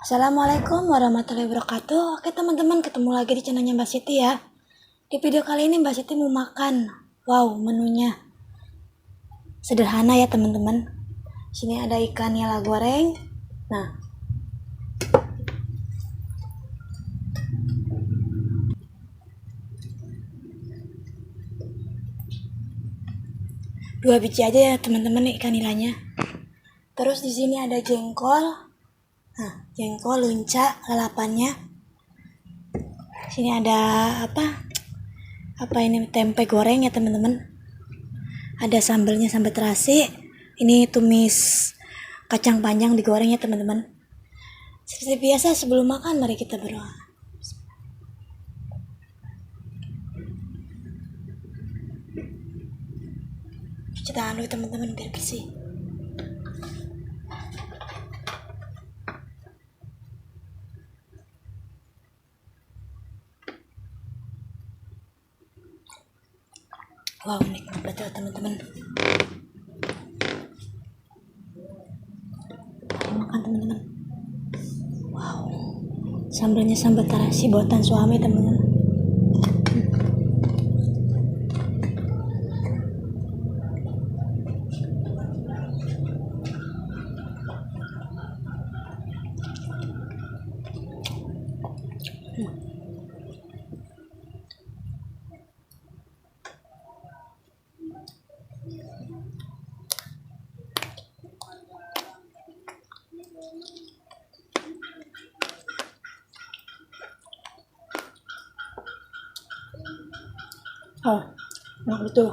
Assalamualaikum warahmatullahi wabarakatuh. Oke teman-teman, ketemu lagi di channelnya Mbak Siti ya. Di video kali ini Mbak Siti mau makan. Wow, menunya sederhana ya teman-teman. Sini ada ikan nila goreng. Nah, dua biji aja ya teman-teman ikan nilanya. Terus di sini ada jengkol. Nah, jengkol, lunca, lalapannya. Sini ada apa ini, tempe goreng ya teman-teman. Ada sambelnya, sambal terasi. Ini tumis kacang panjang digoreng ya teman-teman. Seperti biasa sebelum makan mari kita berdoa. Cuci tangan dulu teman-teman biar bersih. Wow, nikmat betul teman-teman. Mari makan teman-teman. Wow, sambalnya sambal terasi buatan suami teman-teman. Oh, enak betul.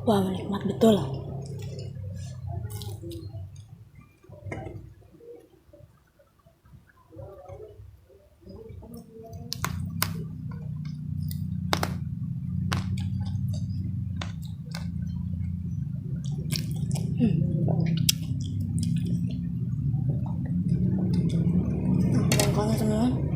Wow, nikmat betul. Jengkolnya teman-teman.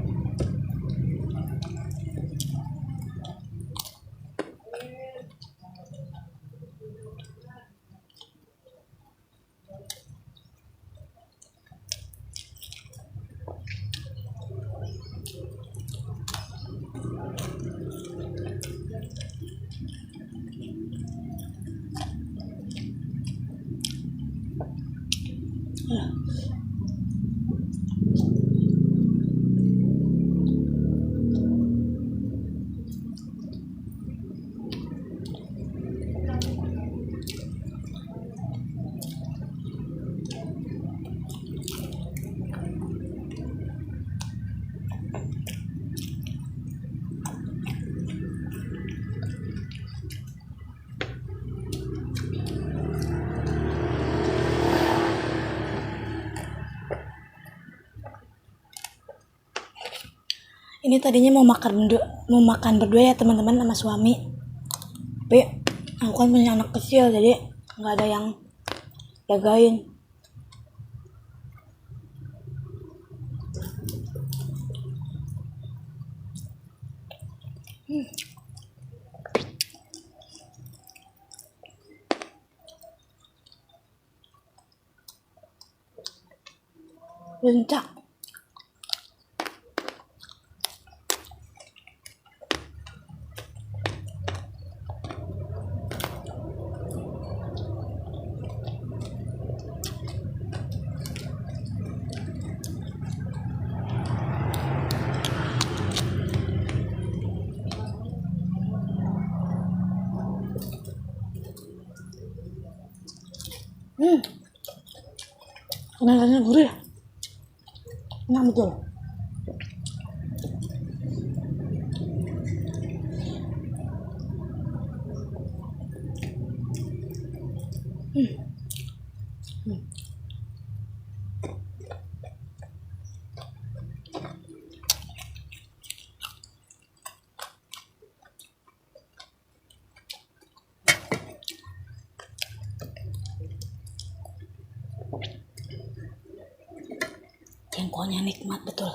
Ini tadinya mau makan berdua ya teman-teman sama suami. Tapi aku kan punya anak kecil jadi nggak ada yang jagain. Lencak. Kenangannya gurih, enak betul. Jengkolnya nikmat betul.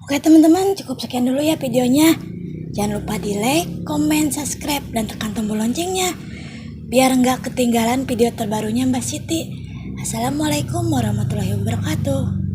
Oke teman-teman, cukup sekian dulu ya videonya. Jangan lupa di like, komen, subscribe, dan tekan tombol loncengnya biar nggak ketinggalan video terbarunya Mbak Siti. Assalamualaikum warahmatullahi wabarakatuh.